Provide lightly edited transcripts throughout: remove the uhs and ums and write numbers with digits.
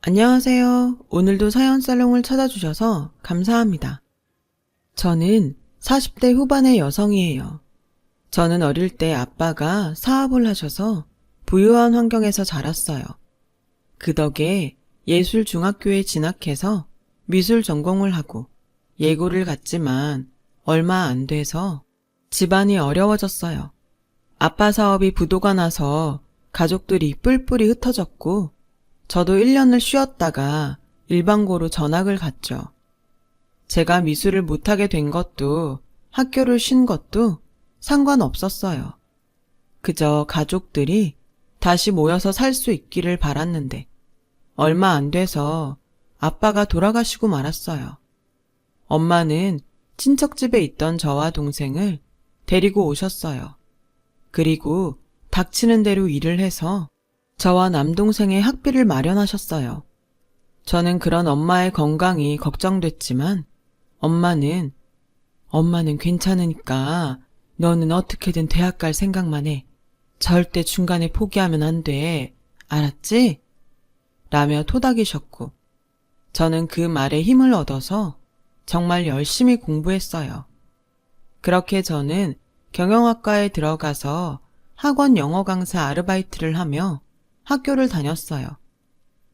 안녕하세요. 오늘도 사연살롱을 찾아주셔서 감사합니다. 저는 40대 후반의 여성이에요. 저는 어릴 때 아빠가 사업을 하셔서 부유한 환경에서 자랐어요. 그 덕에 예술중학교에 진학해서 미술 전공을 하고 예고를 갔지만 얼마 안 돼서 집안이 어려워졌어요. 아빠 사업이 부도가 나서 가족들이 뿔뿔이 흩어졌고 저도 1년을 쉬었다가 일반고로 전학을 갔죠. 제가 미술을 못하게 된 것도 학교를 쉰 것도 상관없었어요. 그저 가족들이 다시 모여서 살 수 있기를 바랐는데 얼마 안 돼서 아빠가 돌아가시고 말았어요. 엄마는 친척집에 있던 저와 동생을 데리고 오셨어요. 그리고 닥치는 대로 일을 해서 저와 남동생의 학비를 마련하셨어요. 저는 그런 엄마의 건강이 걱정됐지만 엄마는 괜찮으니까 너는 어떻게든 대학 갈 생각만 해. 절대 중간에 포기하면 안 돼. 알았지? 라며 토닥이셨고 저는 그 말에 힘을 얻어서 정말 열심히 공부했어요. 그렇게 저는 경영학과에 들어가서 학원 영어 강사 아르바이트를 하며 학교를 다녔어요.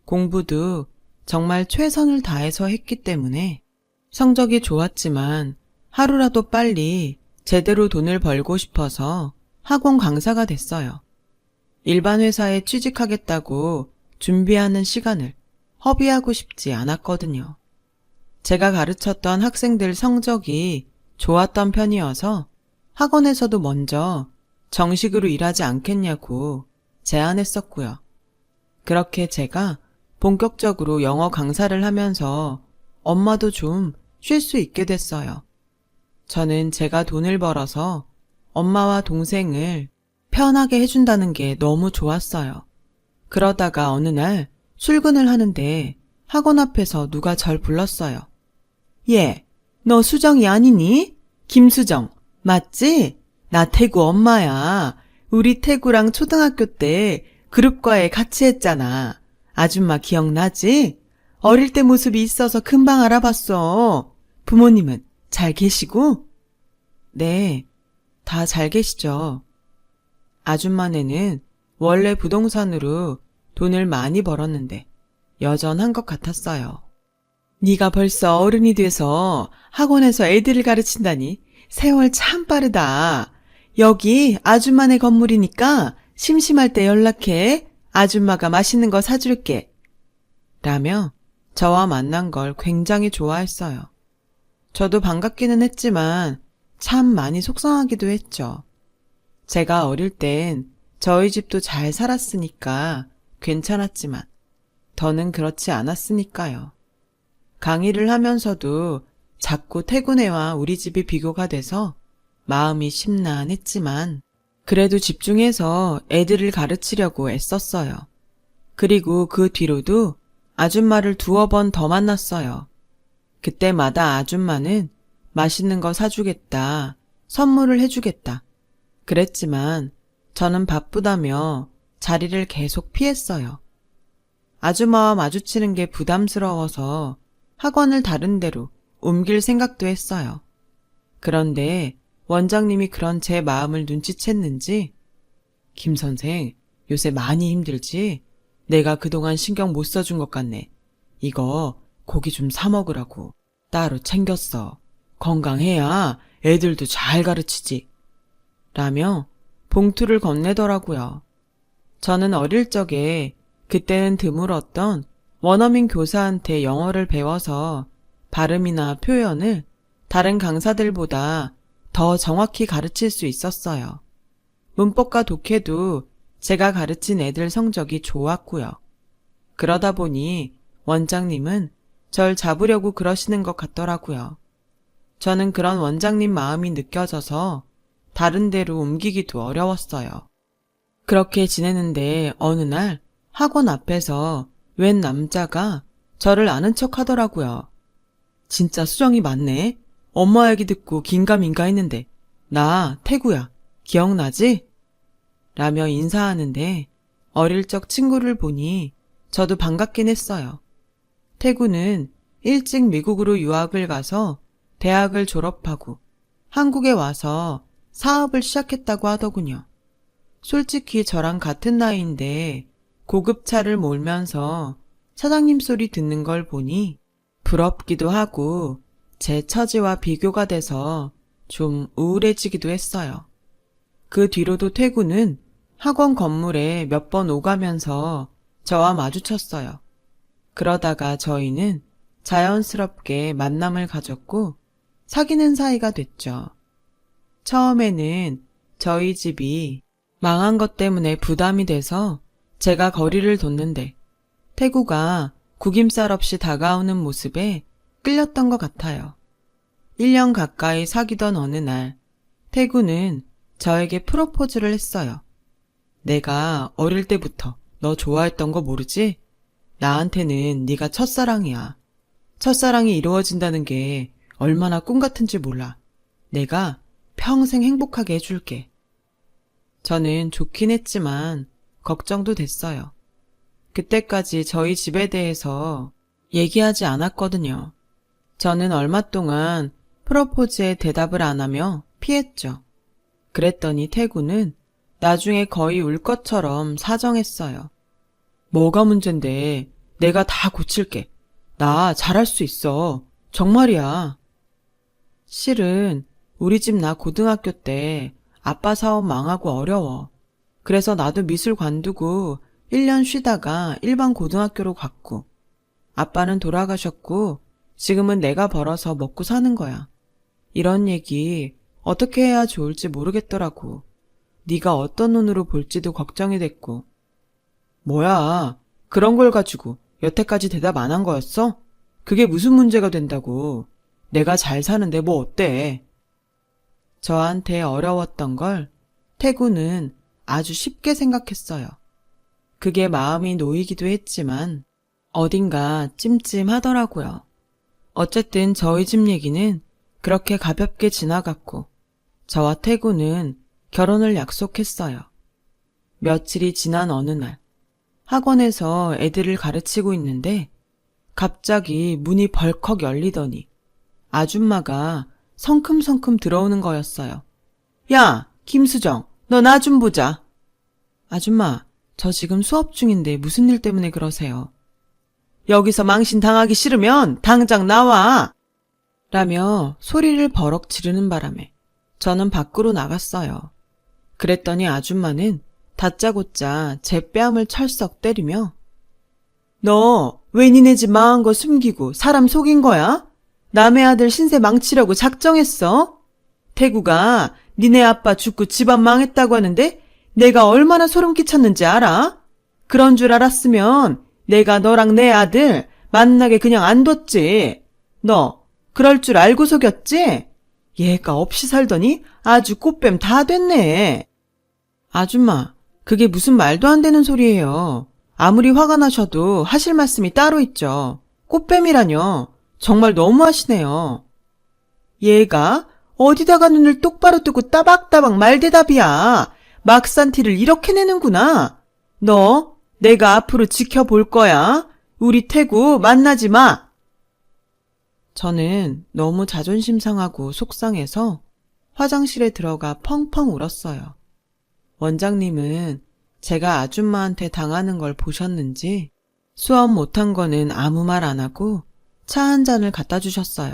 공부도 정말 최선을 다해서 했기 때문에 성적이 좋았지만 하루라도 빨리 제대로 돈을 벌고 싶어서 학원 강사가 됐어요. 일반 회사에 취직하겠다고 준비하는 시간을 허비하고 싶지 않았거든요. 제가 가르쳤던 학생들 성적이 좋았던 편이어서 학원에서도 먼저 정식으로 일하지 않겠냐고 제안했었고요. 그렇게 제가 본격적으로 영어 강사를 하면서 엄마도 좀 쉴 수 있게 됐어요. 저는 제가 돈을 벌어서 엄마와 동생을 편하게 해준다는 게 너무 좋았어요. 그러다가 어느 날 출근을 하는데 학원 앞에서 누가 절 불렀어요. 얘, 너 수정이 아니니? 김수정, 맞지? 나 태구 엄마야. 우리 태구랑 초등학교 때 그룹과에 같이 했잖아. 아줌마 기억나지? 어릴 때 모습이 있어서 금방 알아봤어. 부모님은 잘 계시고? 네, 다 잘 계시죠. 아줌마네는 원래 부동산으로 돈을 많이 벌었는데 여전한 것 같았어요. 네가 벌써 어른이 돼서 학원에서 애들을 가르친다니 세월 참 빠르다. 여기 아줌마네 건물이니까 심심할 때 연락해. 아줌마가 맛있는 거 사줄게. 라며 저와 만난 걸 굉장히 좋아했어요. 저도 반갑기는 했지만 참 많이 속상하기도 했죠. 제가 어릴 땐 저희 집도 잘 살았으니까 괜찮았지만 더는 그렇지 않았으니까요. 강의를 하면서도 자꾸 태구네와 우리 집이 비교가 돼서 마음이 심란했지만 그래도 집중해서 애들을 가르치려고 애썼어요. 그리고 그 뒤로도 아줌마를 두어 번 더 만났어요. 그때마다 아줌마는 맛있는 거 사주겠다, 선물을 해주겠다. 그랬지만 저는 바쁘다며 자리를 계속 피했어요. 아줌마와 마주치는 게 부담스러워서 학원을 다른 데로 옮길 생각도 했어요. 그런데 원장님이 그런 제 마음을 눈치챘는지 김 선생, 요새 많이 힘들지? 내가 그동안 신경 못 써준 것 같네. 이거 고기 좀 사 먹으라고 따로 챙겼어. 건강해야 애들도 잘 가르치지. 라며 봉투를 건네더라고요. 저는 어릴 적에 그때는 드물었던 원어민 교사한테 영어를 배워서 발음이나 표현을 다른 강사들보다 더 정확히 가르칠 수 있었어요. 문법과 독해도 제가 가르친 애들 성적이 좋았고요. 그러다 보니 원장님은 절 잡으려고 그러시는 것 같더라고요. 저는 그런 원장님 마음이 느껴져서 다른 데로 옮기기도 어려웠어요. 그렇게 지내는데 어느 날 학원 앞에서 웬 남자가 저를 아는 척 하더라고요. 진짜 수정이 맞네. 엄마 얘기 듣고 긴가민가 했는데 나 태구야. 기억나지? 라며 인사하는데 어릴 적 친구를 보니 저도 반갑긴 했어요. 태구는 일찍 미국으로 유학을 가서 대학을 졸업하고 한국에 와서 사업을 시작했다고 하더군요. 솔직히 저랑 같은 나이인데 고급차를 몰면서 사장님 소리 듣는 걸 보니 부럽기도 하고 제 처지와 비교가 돼서 좀 우울해지기도 했어요. 그 뒤로도 태구는 학원 건물에 몇 번 오가면서 저와 마주쳤어요. 그러다가 저희는 자연스럽게 만남을 가졌고 사귀는 사이가 됐죠. 처음에는 저희 집이 망한 것 때문에 부담이 돼서 제가 거리를 뒀는데 태구가 구김살 없이 다가오는 모습에 끌렸던 것 같아요. 1년 가까이 사귀던 어느 날 태구는 저에게 프로포즈를 했어요. 내가 어릴 때부터 너 좋아했던 거 모르지? 나한테는 네가 첫사랑이야. 첫사랑이 이루어진다는 게 얼마나 꿈 같은지 몰라. 내가 평생 행복하게 해줄게. 저는 좋긴 했지만 걱정도 됐어요. 그때까지 저희 집에 대해서 얘기하지 않았거든요. 저는 얼마 동안 프로포즈에 대답을 안 하며 피했죠. 그랬더니 태구는 나중에 거의 울 것처럼 사정했어요. 뭐가 문젠데 내가 다 고칠게. 나 잘할 수 있어. 정말이야. 실은 우리 집 나 고등학교 때 아빠 사업 망하고 어려워. 그래서 나도 미술 관두고 1년 쉬다가 일반 고등학교로 갔고 아빠는 돌아가셨고 지금은 내가 벌어서 먹고 사는 거야. 이런 얘기 어떻게 해야 좋을지 모르겠더라고. 네가 어떤 눈으로 볼지도 걱정이 됐고. 뭐야, 그런 걸 가지고 여태까지 대답 안 한 거였어? 그게 무슨 문제가 된다고. 내가 잘 사는데 뭐 어때? 저한테 어려웠던 걸 태구는 아주 쉽게 생각했어요. 그게 마음이 놓이기도 했지만 어딘가 찜찜하더라고요. 어쨌든 저희 집 얘기는 그렇게 가볍게 지나갔고 저와 태구는 결혼을 약속했어요. 며칠이 지난 어느 날 학원에서 애들을 가르치고 있는데 갑자기 문이 벌컥 열리더니 아줌마가 성큼성큼 들어오는 거였어요. 야, 김수정, 너 나 좀 보자. 아줌마, 저 지금 수업 중인데 무슨 일 때문에 그러세요? 여기서 망신 당하기 싫으면 당장 나와! 라며 소리를 버럭 지르는 바람에 저는 밖으로 나갔어요. 그랬더니 아줌마는 다짜고짜 제 뺨을 철썩 때리며 너 왜 니네 집 망한 거 숨기고 사람 속인 거야? 남의 아들 신세 망치려고 작정했어? 태구가 니네 아빠 죽고 집안 망했다고 하는데 내가 얼마나 소름 끼쳤는지 알아? 그런 줄 알았으면 내가 너랑 내 아들 만나게 그냥 안 뒀지. 너 그럴 줄 알고 속였지? 얘가 없이 살더니 아주 꽃뱀 다 됐네. 아줌마, 그게 무슨 말도 안 되는 소리예요. 아무리 화가 나셔도 하실 말씀이 따로 있죠. 꽃뱀이라뇨. 정말 너무하시네요. 얘가 어디다가 눈을 똑바로 뜨고 따박따박 말대답이야. 막산 티를 이렇게 내는구나. 너 내가 앞으로 지켜볼 거야. 우리 태구 만나지 마. 저는 너무 자존심 상하고 속상해서 화장실에 들어가 펑펑 울었어요. 원장님은 제가 아줌마한테 당하는 걸 보셨는지 수업 못한 거는 아무 말 안 하고 차 한 잔을 갖다 주셨어요.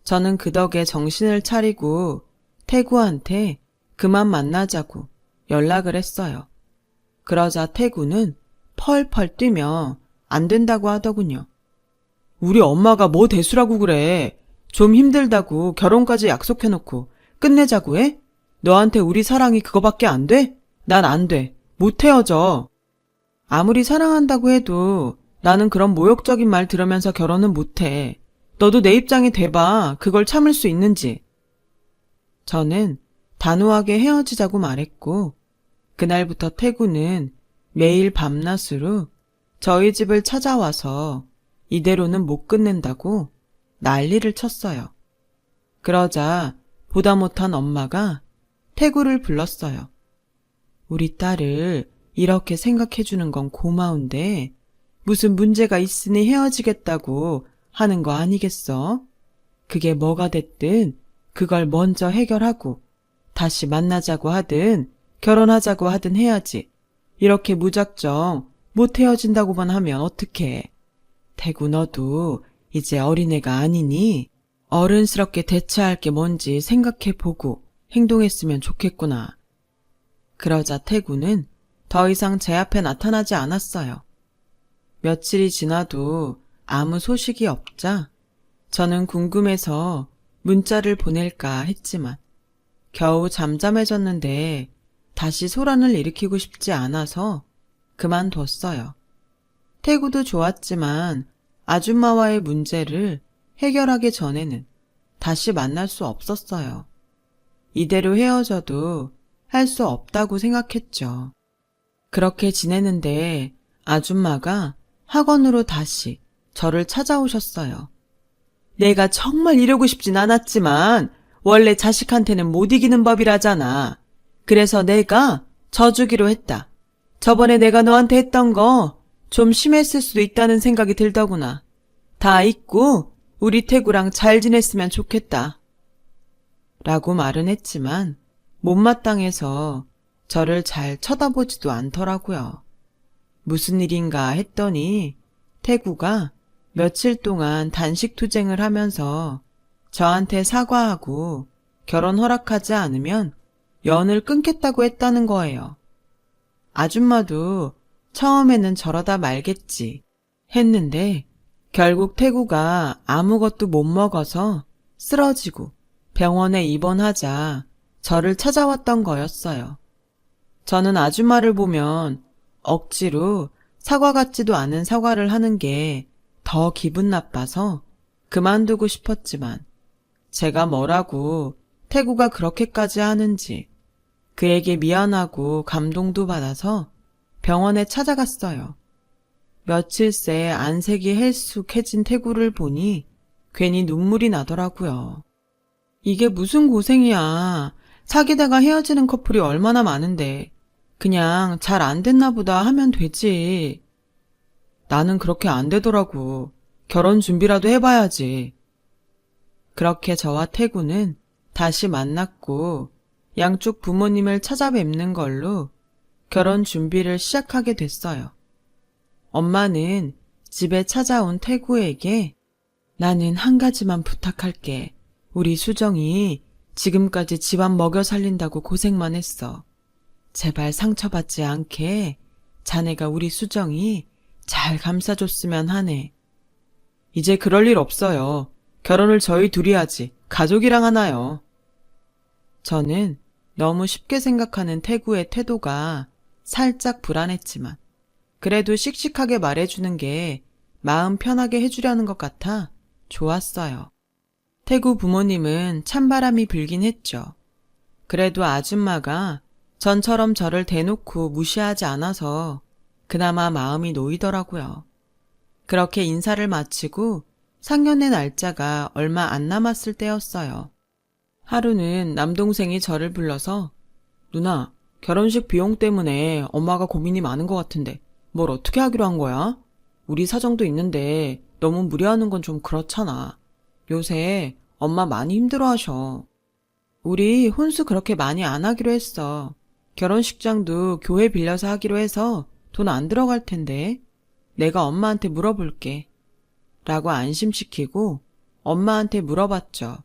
저는 그 덕에 정신을 차리고 태구한테 그만 만나자고 연락을 했어요. 그러자 태구는 펄펄 뛰며 안 된다고 하더군요. 우리 엄마가 뭐 대수라고 그래. 좀 힘들다고 결혼까지 약속해놓고 끝내자고 해? 너한테 우리 사랑이 그거밖에 안 돼? 난 안 돼. 못 헤어져. 아무리 사랑한다고 해도 나는 그런 모욕적인 말 들으면서 결혼은 못 해. 너도 내 입장이 돼봐. 그걸 참을 수 있는지. 저는 단호하게 헤어지자고 말했고 그날부터 태구는 매일 밤낮으로 저희 집을 찾아와서 이대로는 못 끝낸다고 난리를 쳤어요. 그러자 보다 못한 엄마가 태구를 불렀어요. 우리 딸을 이렇게 생각해주는 건 고마운데 무슨 문제가 있으니 헤어지겠다고 하는 거 아니겠어? 그게 뭐가 됐든 그걸 먼저 해결하고 다시 만나자고 하든 결혼하자고 하든 해야지. 이렇게 무작정 못 헤어진다고만 하면 어떡해. 태구 너도 이제 어린애가 아니니 어른스럽게 대처할 게 뭔지 생각해보고 행동했으면 좋겠구나. 그러자 태구는 더 이상 제 앞에 나타나지 않았어요. 며칠이 지나도 아무 소식이 없자 저는 궁금해서 문자를 보낼까 했지만 겨우 잠잠해졌는데 다시 소란을 일으키고 싶지 않아서 그만뒀어요. 태구도 좋았지만 아줌마와의 문제를 해결하기 전에는 다시 만날 수 없었어요. 이대로 헤어져도 할 수 없다고 생각했죠. 그렇게 지내는데 아줌마가 학원으로 다시 저를 찾아오셨어요. 내가 정말 이러고 싶진 않았지만 원래 자식한테는 못 이기는 법이라잖아. 그래서 내가 져주기로 했다. 저번에 내가 너한테 했던 거 좀 심했을 수도 있다는 생각이 들더구나. 다 잊고 우리 태구랑 잘 지냈으면 좋겠다. 라고 말은 했지만 못마땅해서 저를 잘 쳐다보지도 않더라고요. 무슨 일인가 했더니 태구가 며칠 동안 단식 투쟁을 하면서 저한테 사과하고 결혼 허락하지 않으면 연을 끊겠다고 했다는 거예요. 아줌마도 처음에는 저러다 말겠지 했는데 결국 태구가 아무것도 못 먹어서 쓰러지고 병원에 입원하자 저를 찾아왔던 거였어요. 저는 아줌마를 보면 억지로 사과 같지도 않은 사과를 하는 게 더 기분 나빠서 그만두고 싶었지만 제가 뭐라고 태구가 그렇게까지 하는지 그에게 미안하고 감동도 받아서 병원에 찾아갔어요. 며칠 새 안색이 헬쑥해진 태구를 보니 괜히 눈물이 나더라고요. 이게 무슨 고생이야. 사귀다가 헤어지는 커플이 얼마나 많은데 그냥 잘 안 됐나 보다 하면 되지. 나는 그렇게 안 되더라고. 결혼 준비라도 해봐야지. 그렇게 저와 태구는 다시 만났고 양쪽 부모님을 찾아뵙는 걸로 결혼 준비를 시작하게 됐어요. 엄마는 집에 찾아온 태구에게 나는 한 가지만 부탁할게. 우리 수정이 지금까지 집안 먹여 살린다고 고생만 했어. 제발 상처받지 않게 자네가 우리 수정이 잘 감싸줬으면 하네. 이제 그럴 일 없어요. 결혼을 저희 둘이 하지. 가족이랑 하나요. 저는 너무 쉽게 생각하는 태구의 태도가 살짝 불안했지만 그래도 씩씩하게 말해주는 게 마음 편하게 해주려는 것 같아 좋았어요. 태구 부모님은 찬바람이 불긴 했죠. 그래도 아줌마가 전처럼 저를 대놓고 무시하지 않아서 그나마 마음이 놓이더라고요. 그렇게 인사를 마치고 상견례 날짜가 얼마 안 남았을 때였어요. 하루는 남동생이 저를 불러서 누나, 결혼식 비용 때문에 엄마가 고민이 많은 것 같은데 뭘 어떻게 하기로 한 거야? 우리 사정도 있는데 너무 무리하는 건 좀 그렇잖아. 요새 엄마 많이 힘들어하셔. 우리 혼수 그렇게 많이 안 하기로 했어. 결혼식장도 교회 빌려서 하기로 해서 돈 안 들어갈 텐데 내가 엄마한테 물어볼게. 라고 안심시키고 엄마한테 물어봤죠.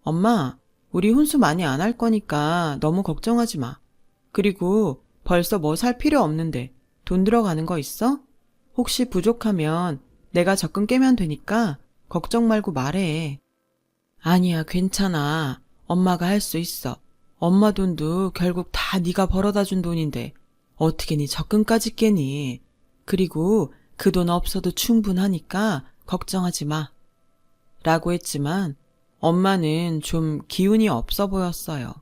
엄마, 우리 혼수 많이 안 할 거니까 너무 걱정하지 마. 그리고 벌써 뭐 살 필요 없는데 돈 들어가는 거 있어? 혹시 부족하면 내가 적금 깨면 되니까 걱정 말고 말해. 아니야, 괜찮아. 엄마가 할 수 있어. 엄마 돈도 결국 다 네가 벌어다 준 돈인데 어떻게 네 적금까지 깨니? 그리고 그 돈 없어도 충분하니까 걱정하지 마. 라고 했지만 엄마는 좀 기운이 없어 보였어요.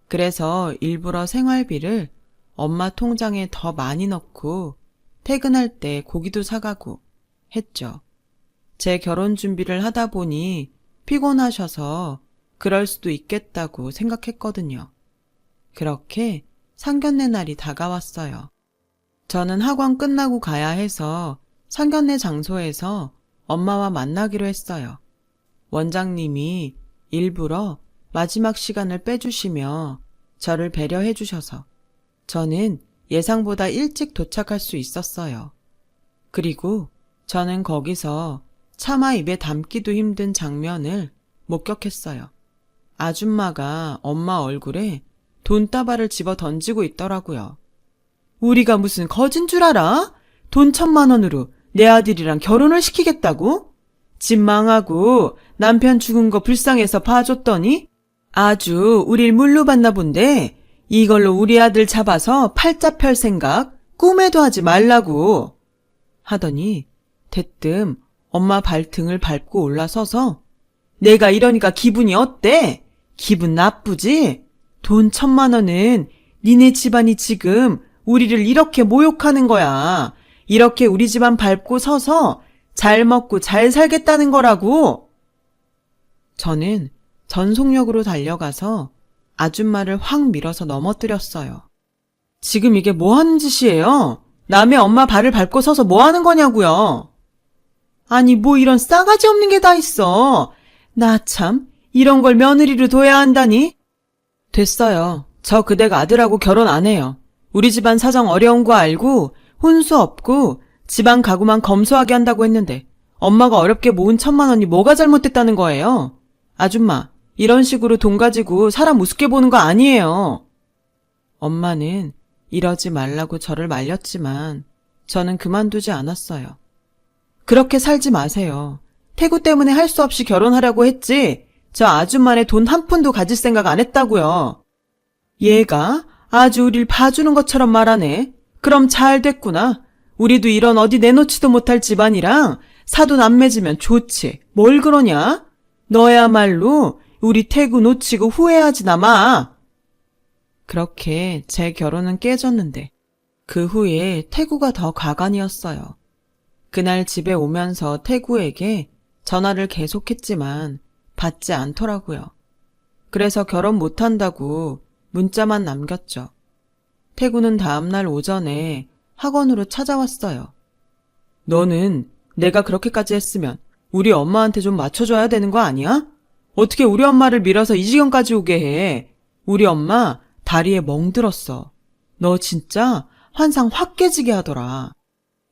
그래서 일부러 생활비를 엄마 통장에 더 많이 넣고 퇴근할 때 고기도 사가고 했죠. 제 결혼 준비를 하다 보니 피곤하셔서 그럴 수도 있겠다고 생각했거든요. 그렇게 상견례 날이 다가왔어요. 저는 학원 끝나고 가야 해서 상견례 장소에서 엄마와 만나기로 했어요. 원장님이 일부러 마지막 시간을 빼주시며 저를 배려해 주셔서 저는 예상보다 일찍 도착할 수 있었어요. 그리고 저는 거기서 차마 입에 담기도 힘든 장면을 목격했어요. 아줌마가 엄마 얼굴에 돈다발을 집어 던지고 있더라고요. 우리가 무슨 거진 줄 알아? 돈 1,000만 원으로 내 아들이랑 결혼을 시키겠다고? 집 망하고 남편 죽은 거 불쌍해서 봐줬더니 아주 우릴 물로 봤나 본데 이걸로 우리 아들 잡아서 팔자 펼 생각 꿈에도 하지 말라고 하더니 대뜸 엄마 발등을 밟고 올라서서 내가 이러니까 기분이 어때? 기분 나쁘지? 돈 1,000만 원은 니네 집안이 지금 우리를 이렇게 모욕하는 거야. 이렇게 우리 집안 밟고 서서 잘 먹고 잘 살겠다는 거라고. 저는 전속력으로 달려가서 아줌마를 확 밀어서 넘어뜨렸어요. 지금 이게 뭐 하는 짓이에요? 남의 엄마 발을 밟고 서서 뭐 하는 거냐고요. 아니 뭐 이런 싸가지 없는 게 다 있어. 나 참 이런 걸 며느리로 둬야 한다니. 됐어요. 저 그댁 아들하고 결혼 안 해요. 우리 집안 사정 어려운 거 알고 혼수 없고 집안 가구만 검소하게 한다고 했는데 엄마가 어렵게 모은 1,000만 원이 뭐가 잘못됐다는 거예요? 아줌마, 이런 식으로 돈 가지고 사람 우습게 보는 거 아니에요. 엄마는 이러지 말라고 저를 말렸지만 저는 그만두지 않았어요. 그렇게 살지 마세요. 태구 때문에 할 수 없이 결혼하려고 했지 저 아줌마네 돈 한 푼도 가질 생각 안 했다고요. 얘가 아주 우릴 봐주는 것처럼 말하네. 그럼 잘 됐구나. 우리도 이런 어디 내놓지도 못할 집안이랑 사돈 안 맺으면 좋지. 뭘 그러냐? 너야말로 우리 태구 놓치고 후회하지나 마. 그렇게 제 결혼은 깨졌는데 그 후에 태구가 더 가관이었어요. 그날 집에 오면서 태구에게 전화를 계속했지만 받지 않더라고요. 그래서 결혼 못한다고 문자만 남겼죠. 태구는 다음날 오전에 학원으로 찾아왔어요. 너는 내가 그렇게까지 했으면 우리 엄마한테 좀 맞춰줘야 되는 거 아니야? 어떻게 우리 엄마를 밀어서 이 지경까지 오게 해? 우리 엄마 다리에 멍들었어. 너 진짜 환상 확 깨지게 하더라.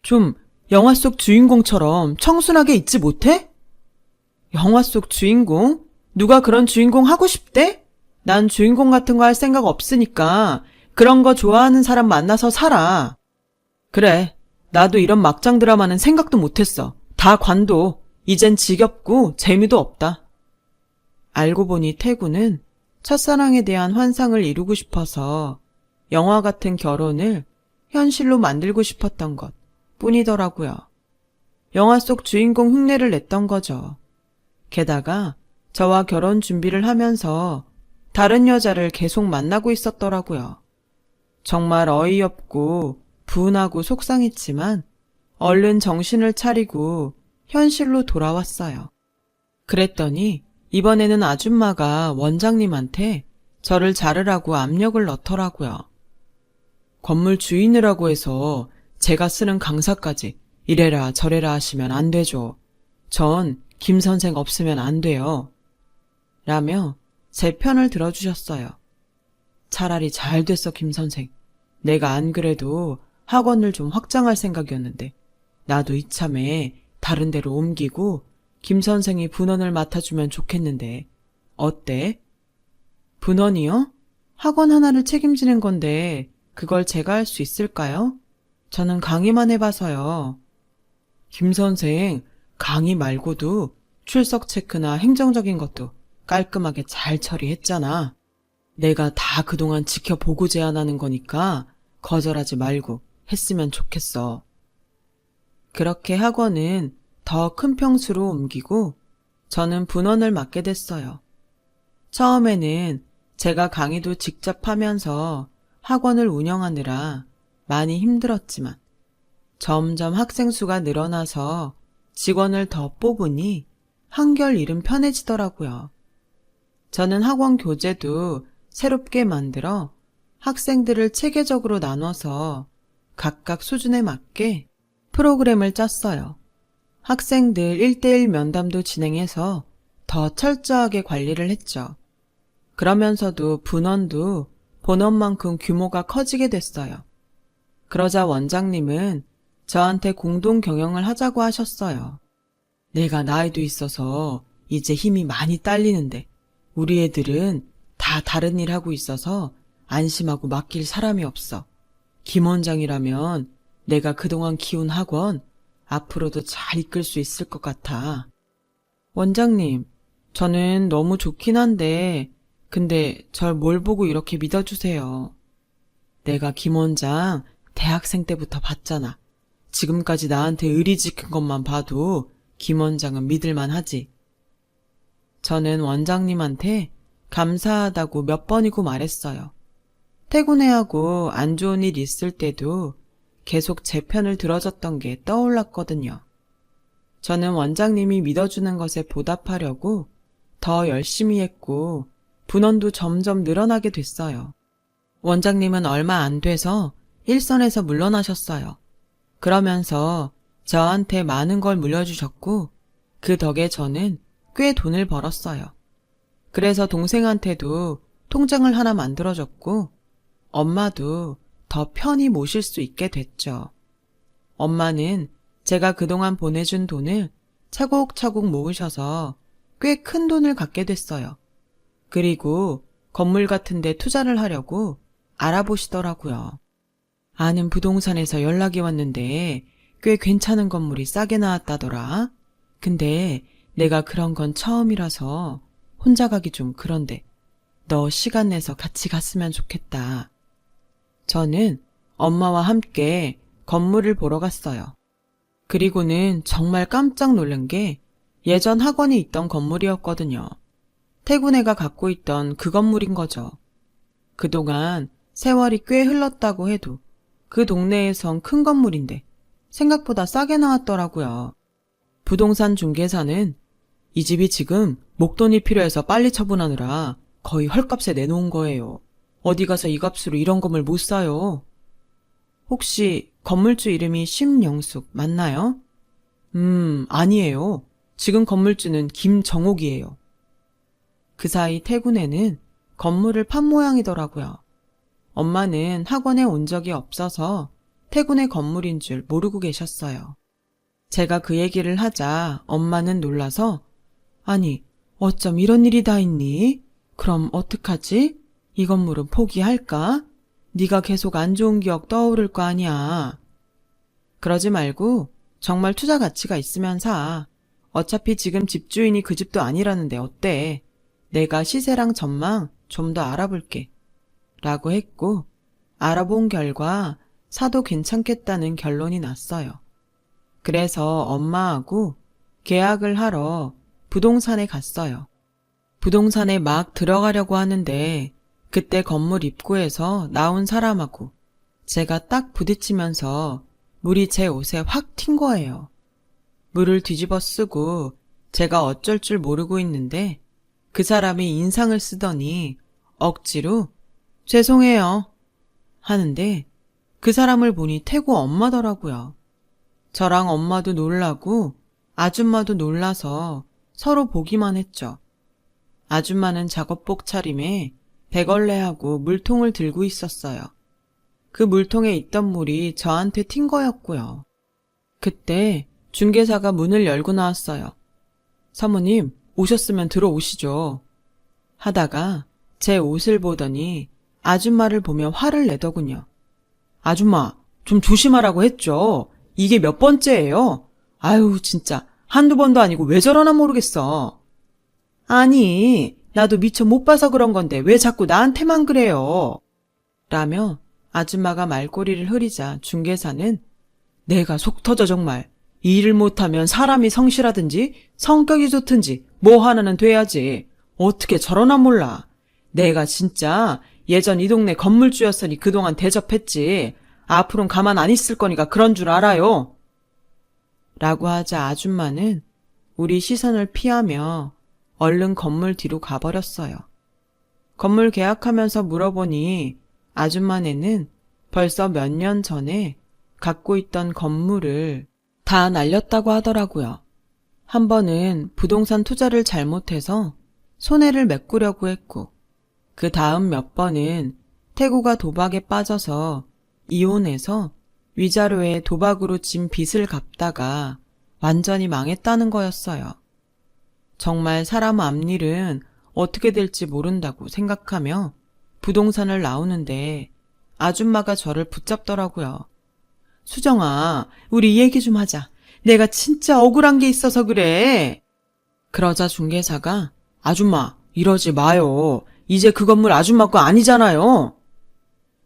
좀 영화 속 주인공처럼 청순하게 있지 못해? 영화 속 주인공? 누가 그런 주인공 하고 싶대? 난 주인공 같은 거 할 생각 없으니까 그런 거 좋아하는 사람 만나서 살아. 그래, 나도 이런 막장 드라마는 생각도 못했어. 다 관도. 이젠 지겹고 재미도 없다. 알고 보니 태구는 첫사랑에 대한 환상을 이루고 싶어서 영화 같은 결혼을 현실로 만들고 싶었던 것 뿐이더라고요. 영화 속 주인공 흉내를 냈던 거죠. 게다가 저와 결혼 준비를 하면서 다른 여자를 계속 만나고 있었더라고요. 정말 어이없고 분하고 속상했지만 얼른 정신을 차리고 현실로 돌아왔어요. 그랬더니 이번에는 아줌마가 원장님한테 저를 자르라고 압력을 넣더라고요. 건물 주인이라고 해서 제가 쓰는 강사까지 이래라 저래라 하시면 안 되죠. 전 김 선생 없으면 안 돼요. 라며 제 편을 들어주셨어요. 차라리 잘 됐어, 김 선생. 내가 안 그래도 학원을 좀 확장할 생각이었는데 나도 이참에 다른 데로 옮기고 김 선생이 분원을 맡아주면 좋겠는데 어때? 분원이요? 학원 하나를 책임지는 건데 그걸 제가 할 수 있을까요? 저는 강의만 해봐서요. 김 선생, 강의 말고도 출석 체크나 행정적인 것도 깔끔하게 잘 처리했잖아. 내가 다 그동안 지켜보고 제안하는 거니까 거절하지 말고 했으면 좋겠어. 그렇게 학원은 더 큰 평수로 옮기고 저는 분원을 맡게 됐어요. 처음에는 제가 강의도 직접 하면서 학원을 운영하느라 많이 힘들었지만 점점 학생 수가 늘어나서 직원을 더 뽑으니 한결 일은 편해지더라고요. 저는 학원 교재도 새롭게 만들어 학생들을 체계적으로 나눠서 각각 수준에 맞게 프로그램을 짰어요. 학생들 1대1 면담도 진행해서 더 철저하게 관리를 했죠. 그러면서도 분원도 본원만큼 규모가 커지게 됐어요. 그러자 원장님은 저한테 공동 경영을 하자고 하셨어요. 내가 나이도 있어서 이제 힘이 많이 딸리는데 우리 애들은 다 다른 일 하고 있어서 안심하고 맡길 사람이 없어. 김 원장이라면 내가 그동안 키운 학원 앞으로도 잘 이끌 수 있을 것 같아. 원장님, 저는 너무 좋긴 한데 근데 절 뭘 보고 이렇게 믿어주세요. 내가 김 원장 대학생 때부터 봤잖아. 지금까지 나한테 의리 지킨 것만 봐도 김 원장은 믿을만 하지. 저는 원장님한테 감사하다고 몇 번이고 말했어요. 퇴근해하고 안 좋은 일 있을 때도 계속 제 편을 들어줬던 게 떠올랐거든요. 저는 원장님이 믿어주는 것에 보답하려고 더 열심히 했고 분원도 점점 늘어나게 됐어요. 원장님은 얼마 안 돼서 일선에서 물러나셨어요. 그러면서 저한테 많은 걸 물려주셨고 그 덕에 저는 꽤 돈을 벌었어요. 그래서 동생한테도 통장을 하나 만들어줬고 엄마도 더 편히 모실 수 있게 됐죠. 엄마는 제가 그동안 보내준 돈을 차곡차곡 모으셔서 꽤 큰 돈을 갖게 됐어요. 그리고 건물 같은 데 투자를 하려고 알아보시더라고요. 아는 부동산에서 연락이 왔는데 꽤 괜찮은 건물이 싸게 나왔다더라. 근데 내가 그런 건 처음이라서 혼자 가기 좀 그런데 너 시간 내서 같이 갔으면 좋겠다. 저는 엄마와 함께 건물을 보러 갔어요. 그리고는 정말 깜짝 놀란 게 예전 학원이 있던 건물이었거든요. 태구네가 갖고 있던 그 건물인 거죠. 그동안 세월이 꽤 흘렀다고 해도 그 동네에선 큰 건물인데 생각보다 싸게 나왔더라고요. 부동산 중개사는 이 집이 지금 목돈이 필요해서 빨리 처분하느라 거의 헐값에 내놓은 거예요. 어디 가서 이 값으로 이런 건물 못 사요. 혹시 건물주 이름이 심영숙 맞나요? 아니에요. 지금 건물주는 김정옥이에요. 그 사이 태군에는 건물을 판 모양이더라고요. 엄마는 학원에 온 적이 없어서 태군의 건물인 줄 모르고 계셨어요. 제가 그 얘기를 하자 엄마는 놀라서 아니 어쩜 이런 일이 다 있니? 그럼 어떡하지? 이 건물은 포기할까? 네가 계속 안 좋은 기억 떠오를 거 아니야. 그러지 말고 정말 투자 가치가 있으면 사. 어차피 지금 집주인이 그 집도 아니라는데 어때? 내가 시세랑 전망 좀 더 알아볼게. 라고 했고 알아본 결과 사도 괜찮겠다는 결론이 났어요. 그래서 엄마하고 계약을 하러 부동산에 갔어요. 부동산에 막 들어가려고 하는데 그때 건물 입구에서 나온 사람하고 제가 딱 부딪히면서 물이 제 옷에 확 튄 거예요. 물을 뒤집어 쓰고 제가 어쩔 줄 모르고 있는데 그 사람이 인상을 쓰더니 억지로 죄송해요 하는데 그 사람을 보니 태구 엄마더라고요. 저랑 엄마도 놀라고 아줌마도 놀라서 서로 보기만 했죠. 아줌마는 작업복 차림에 배걸레하고 물통을 들고 있었어요. 그 물통에 있던 물이 저한테 튄 거였고요. 그때 중개사가 문을 열고 나왔어요. 사모님, 오셨으면 들어오시죠. 하다가 제 옷을 보더니 아줌마를 보며 화를 내더군요. 아줌마, 좀 조심하라고 했죠. 이게 몇 번째예요? 아유, 진짜 한두 번도 아니고 왜 저러나 모르겠어. 아니, 나도 미처 못 봐서 그런 건데 왜 자꾸 나한테만 그래요? 라며 아줌마가 말꼬리를 흐리자 중개사는 내가 속 터져 정말. 이 일을 못하면 사람이 성실하든지 성격이 좋든지 뭐 하나는 돼야지. 어떻게 저러나 몰라. 내가 진짜 예전 이 동네 건물주였으니 그동안 대접했지. 앞으로는 가만 안 있을 거니까 그런 줄 알아요. 라고 하자 아줌마는 우리 시선을 피하며 얼른 건물 뒤로 가버렸어요. 건물 계약하면서 물어보니 아줌마네는 벌써 몇 년 전에 갖고 있던 건물을 다 날렸다고 하더라고요. 한 번은 부동산 투자를 잘못해서 손해를 메꾸려고 했고, 그 다음 몇 번은 태구가 도박에 빠져서 이혼해서 위자료에 도박으로 진 빚을 갚다가 완전히 망했다는 거였어요. 정말 사람 앞일은 어떻게 될지 모른다고 생각하며 부동산을 나오는데 아줌마가 저를 붙잡더라고요. 수정아, 우리 이 얘기 좀 하자. 내가 진짜 억울한 게 있어서 그래. 그러자 중개사가 아줌마, 이러지 마요. 이제 그 건물 아줌마 거 아니잖아요.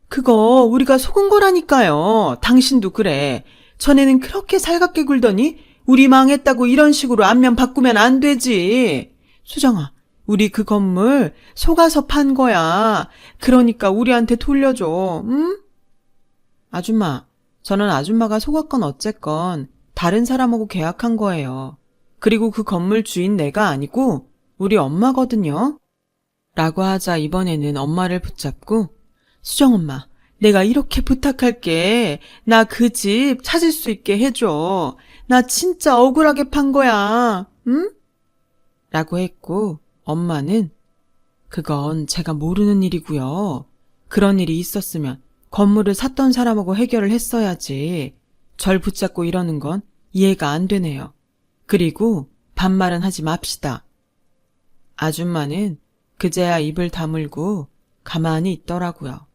그거 우리가 속은 거라니까요. 당신도 그래. 전에는 그렇게 살갑게 굴더니 우리 망했다고 이런 식으로 안면 바꾸면 안 되지. 수정아, 우리 그 건물 속아서 판 거야. 그러니까 우리한테 돌려줘. 응? 아줌마, 저는 아줌마가 속았건 어쨌건 다른 사람하고 계약한 거예요. 그리고 그 건물 주인 내가 아니고 우리 엄마거든요. 라고 하자 이번에는 엄마를 붙잡고 수정 엄마, 내가 이렇게 부탁할게. 나 그 집 찾을 수 있게 해줘. 나 진짜 억울하게 판 거야. 응? 라고 했고 엄마는 그건 제가 모르는 일이고요. 그런 일이 있었으면 건물을 샀던 사람하고 해결을 했어야지. 절 붙잡고 이러는 건 이해가 안 되네요. 그리고 반말은 하지 맙시다. 아줌마는 그제야 입을 다물고 가만히 있더라고요.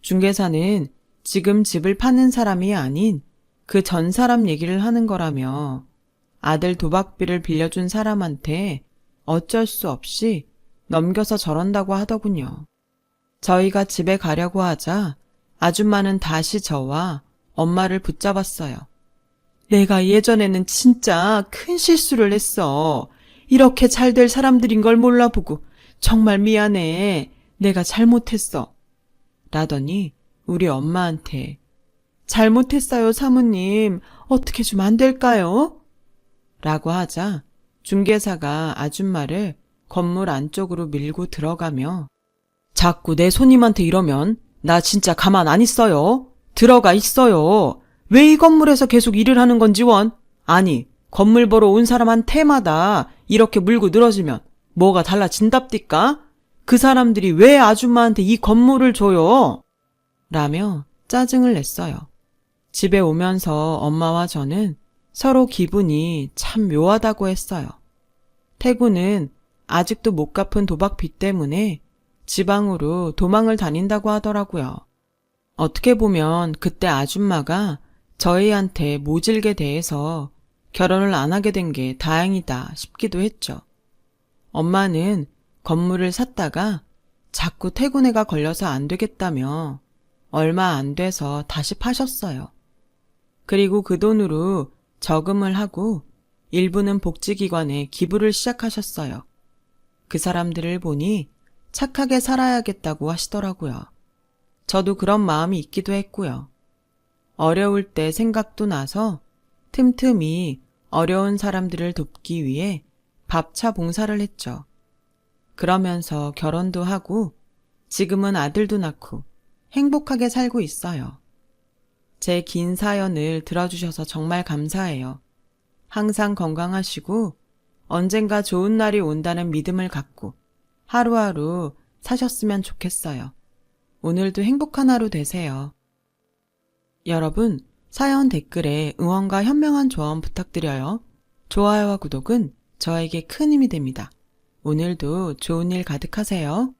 중개사는 지금 집을 파는 사람이 아닌 그 전 사람 얘기를 하는 거라며 아들 도박비를 빌려준 사람한테 어쩔 수 없이 넘겨서 저런다고 하더군요. 저희가 집에 가려고 하자 아줌마는 다시 저와 엄마를 붙잡았어요. 내가 예전에는 진짜 큰 실수를 했어. 이렇게 잘 될 사람들인 걸 몰라보고 정말 미안해. 내가 잘못했어. 라더니 우리 엄마한테 잘못했어요, 사모님. 어떻게 좀 안 될까요? 라고 하자 중개사가 아줌마를 건물 안쪽으로 밀고 들어가며 자꾸 내 손님한테 이러면 나 진짜 가만 안 있어요. 들어가 있어요. 왜 이 건물에서 계속 일을 하는 건지 원? 아니, 건물 보러 온 사람한테마다 이렇게 물고 늘어지면 뭐가 달라진답디까? 그 사람들이 왜 아줌마한테 이 건물을 줘요? 라며 짜증을 냈어요. 집에 오면서 엄마와 저는 서로 기분이 참 묘하다고 했어요. 태구는 아직도 못 갚은 도박빚 때문에 지방으로 도망을 다닌다고 하더라고요. 어떻게 보면 그때 아줌마가 저희한테 모질게 대해서 결혼을 안 하게 된 게 다행이다 싶기도 했죠. 엄마는 건물을 샀다가 자꾸 태구네가 걸려서 안 되겠다며 얼마 안 돼서 다시 파셨어요. 그리고 그 돈으로 저금을 하고 일부는 복지기관에 기부를 시작하셨어요. 그 사람들을 보니 착하게 살아야겠다고 하시더라고요. 저도 그런 마음이 있기도 했고요. 어려울 때 생각도 나서 틈틈이 어려운 사람들을 돕기 위해 밥차 봉사를 했죠. 그러면서 결혼도 하고 지금은 아들도 낳고 행복하게 살고 있어요. 제 긴 사연을 들어주셔서 정말 감사해요. 항상 건강하시고 언젠가 좋은 날이 온다는 믿음을 갖고 하루하루 사셨으면 좋겠어요. 오늘도 행복한 하루 되세요. 여러분, 사연 댓글에 응원과 현명한 조언 부탁드려요. 좋아요와 구독은 저에게 큰 힘이 됩니다. 오늘도 좋은 일 가득하세요.